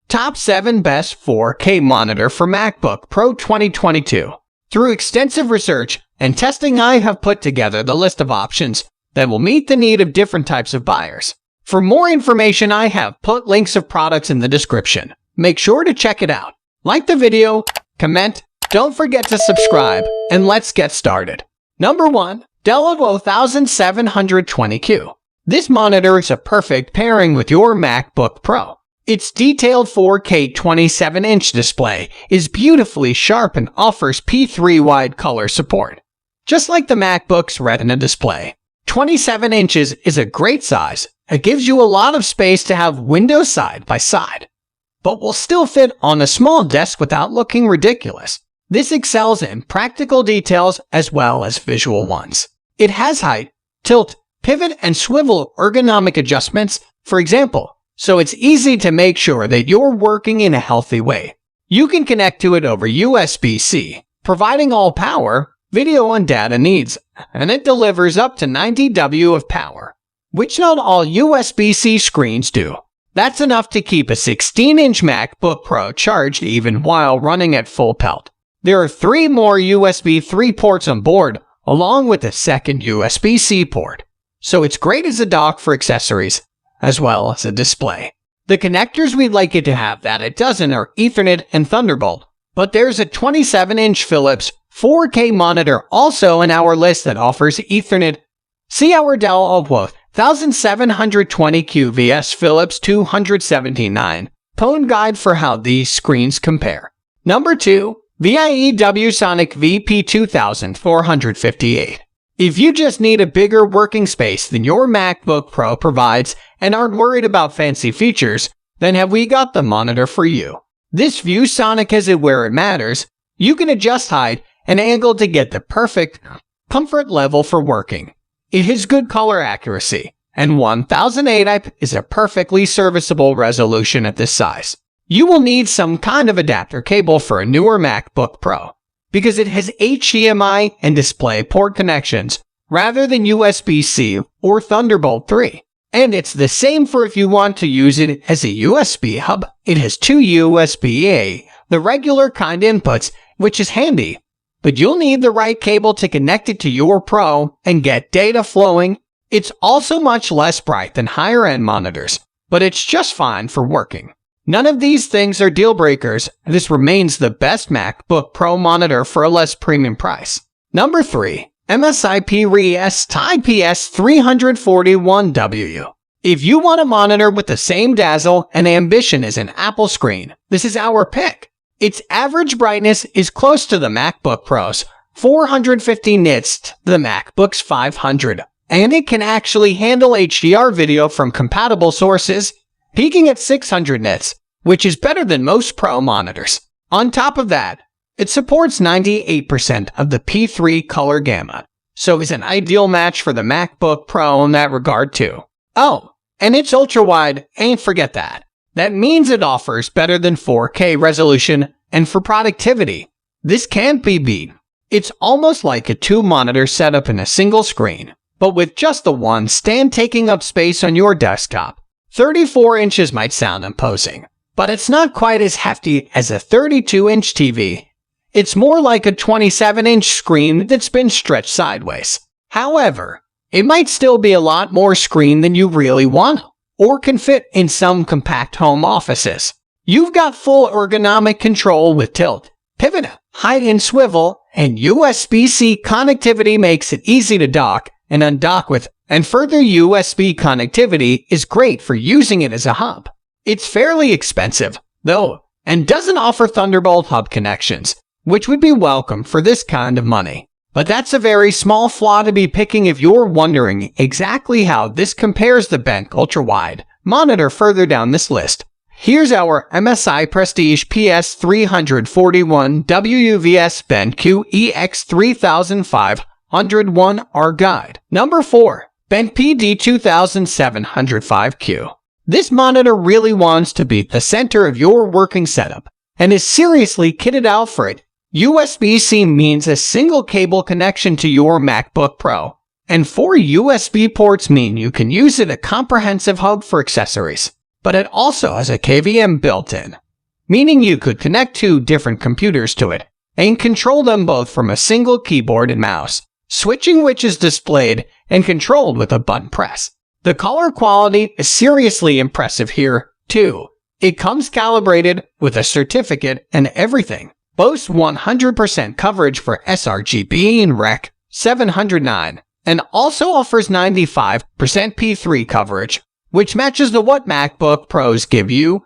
Top 7 Best 4K Monitor for MacBook Pro 2022. Through extensive research and testing, I have put together the list of options that will meet the need of different types of buyers. For more information, I have put links of products in the description. Make sure to check it out. Like the video, comment, don't forget to subscribe, and let's get started. Number 1. Dell Open 5720Q. This monitor is a perfect pairing with your MacBook Pro. Its detailed 4K 27-inch display is beautifully sharp and offers P3 wide color support. Just like the MacBook's Retina display, 27 inches is a great size. It gives you a lot of space to have windows side by side, but will still fit on a small desk without looking ridiculous. This excels in practical details as well as visual ones. It has height, tilt, pivot, and swivel ergonomic adjustments, for example, so it's easy to make sure that you're working in a healthy way. You can connect to it over USB-C, providing all power, video, and data needs, and it delivers up to 90 W of power, which not all USB-C screens do. That's enough to keep a 16-inch MacBook Pro charged even while running at full pelt. There are 3 more USB 3 ports on board, along with a second USB-C port, so it's great as a dock for accessories, as well as a display. The connectors we'd like it to have that it doesn't are Ethernet and Thunderbolt, but there's a 27-inch Philips 4K monitor also in our list that offers Ethernet. See our Dell Open 5720Q vs Philips 279 phone guide for how these screens compare. Number 2. ViewSonic VP2458. If you just need a bigger working space than your MacBook Pro provides and aren't worried about fancy features, then have we got the monitor for you. This ViewSonic has it where it matters. You can adjust height and angle to get the perfect comfort level for working. It has good color accuracy, and 1080p is a perfectly serviceable resolution at this size. You will need some kind of adapter cable for a newer MacBook Pro, because it has HDMI and DisplayPort connections rather than USB-C or Thunderbolt 3. And it's the same for if you want to use it as a USB hub. It has 2 USB-A, the regular kind inputs, which is handy, but you'll need the right cable to connect it to your Pro and get data flowing. It's also much less bright than higher-end monitors, but it's just fine for working. None of these things are deal breakers. This remains the best MacBook Pro monitor for a less premium price. Number 3. MSI PS341W. If you want a monitor with the same dazzle and ambition as an Apple screen, this is our pick. Its average brightness is close to the MacBook Pro's 450 nits to the MacBook's 500, and it can actually handle HDR video from compatible sources, peaking at 600 nits, which is better than most Pro monitors. On top of that, it supports 98% of the P3 color gamut, so is an ideal match for the MacBook Pro in that regard too. Oh, and it's ultra-wide, ain't forget that. That means it offers better than 4K resolution, and for productivity, this can't be beat. It's almost like a 2-monitor setup in a single screen, but with just the one stand taking up space on your desktop. 34 inches might sound imposing, but it's not quite as hefty as a 32-inch TV. It's more like a 27-inch screen that's been stretched sideways. However, it might still be a lot more screen than you really want, or can fit in some compact home offices. You've got full ergonomic control with tilt, pivot, height, and swivel, and USB-C connectivity makes it easy to dock and undock with, and further USB connectivity is great for using it as a hub. It's fairly expensive, though, and doesn't offer Thunderbolt hub connections, which would be welcome for this kind of money. But that's a very small flaw to be picking if you're wondering exactly how this compares the BenQ ultra-wide monitor further down this list. Here's our MSI Prestige PS341W vs BenQ X3501R guide. Number 4. BenQ PD2705Q. This monitor really wants to be the center of your working setup and is seriously kitted out for it. USB-C means a single cable connection to your MacBook Pro, and 4 USB ports mean you can use it a comprehensive hub for accessories. but it also has a KVM built in, meaning you could connect 2 different computers to it and control them both from a single keyboard and mouse, switching which is displayed and controlled with a button press. The color quality is seriously impressive here, too. It comes calibrated with a certificate and everything. Boasts 100% coverage for sRGB and Rec. 709, and also offers 95% P3 coverage, which matches the what MacBook Pros give you.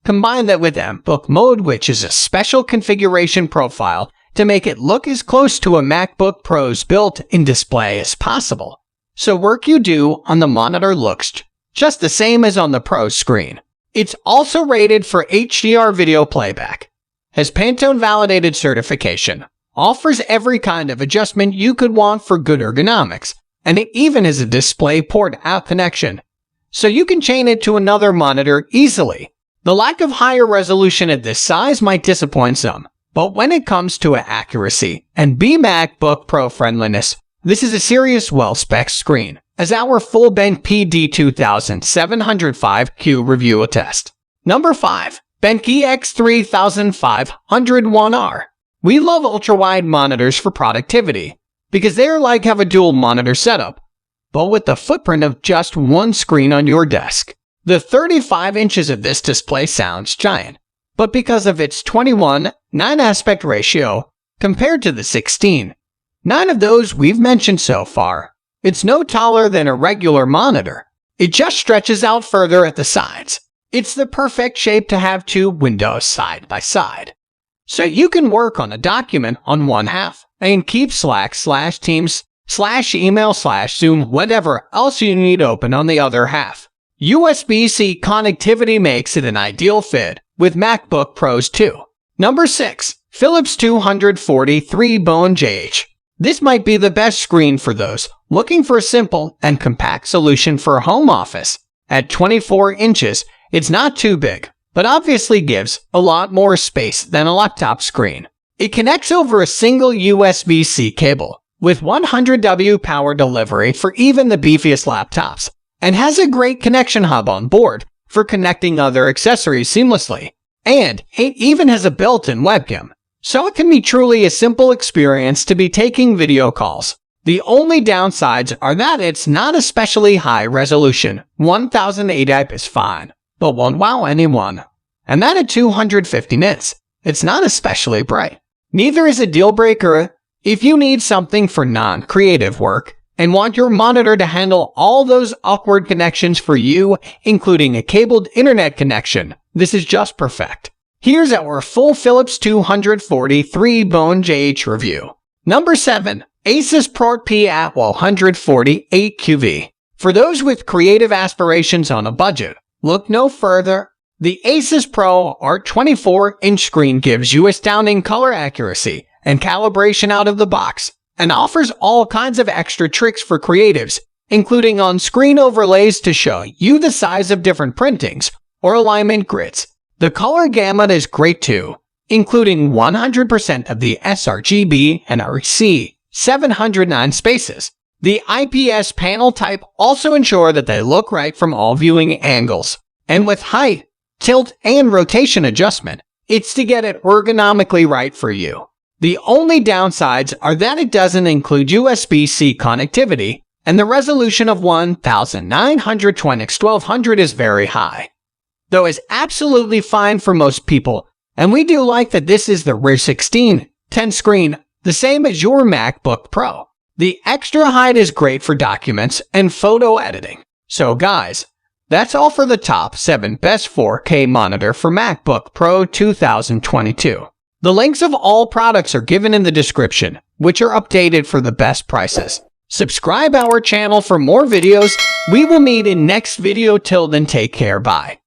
Combine that with MBook mode, which is a special configuration profile to make it look as close to a MacBook Pro's built-in display as possible. So work you do on the monitor looks just the same as on the Pro screen. It's also rated for HDR video playback, has Pantone validated certification, offers every kind of adjustment you could want for good ergonomics, and it even has a display port out connection, so you can chain it to another monitor easily. The lack of higher resolution at this size might disappoint some, but when it comes to accuracy and MacBook Pro friendliness, this is a serious well-spec screen, as our full BenQ PD2705Q review attests. Number 5. BenQ X3501R. We love ultra-wide monitors for productivity, because they're like have a dual monitor setup, but with the footprint of just one screen on your desk. The 35 inches of this display sounds giant, but because of its 21:9 aspect ratio compared to the 16:9 of those we've mentioned so far, it's no taller than a regular monitor. It just stretches out further at the sides. It's the perfect shape to have 2 windows side by side, so you can work on a document on one half and keep Slack/Teams/email/Zoom whatever else you need open on the other half. USB-C connectivity makes it an ideal fit with MacBook Pros too. Number 6. Philips 243-Bone-JH. This might be the best screen for those looking for a simple and compact solution for a home office. At 24 inches, it's not too big, but obviously gives a lot more space than a laptop screen. It connects over a single USB-C cable with 100W power delivery for even the beefiest laptops, and has a great connection hub on board for connecting other accessories seamlessly. And it even has a built-in webcam, so it can be truly a simple experience to be taking video calls. The only downsides are that it's not especially high resolution. 1080p is fine, but won't wow anyone. And that at 250 nits, it's not especially bright. Neither is a deal breaker if you need something for non-creative work and want your monitor to handle all those awkward connections for you, including a cabled internet connection. This is just perfect. Here's our full Philips 243-Bone-JH review. Number 7. ASUS PORTP at148QV. For those with creative aspirations on a budget, look no further. The ASUS Pro Art 24-inch screen gives you astounding color accuracy and calibration out of the box, and offers all kinds of extra tricks for creatives, including on-screen overlays to show you the size of different printings or alignment grids. The color gamut is great too, including 100% of the sRGB and REC 709 spaces. The IPS panel type also ensure that they look right from all viewing angles, and with height, tilt, and rotation adjustment, it's to get it ergonomically right for you. The only downsides are that it doesn't include USB-C connectivity, and the resolution of 1920x1200 is very high, though is absolutely fine for most people, and we do like that this is the rear 16:10 screen, the same as your MacBook Pro. The extra height is great for documents and photo editing. So guys, that's all for the top 7 best 4K monitor for MacBook Pro 2022. The links of all products are given in the description, which are updated for the best prices. Subscribe our channel for more videos. We will meet in next video. Till then, take care. Bye.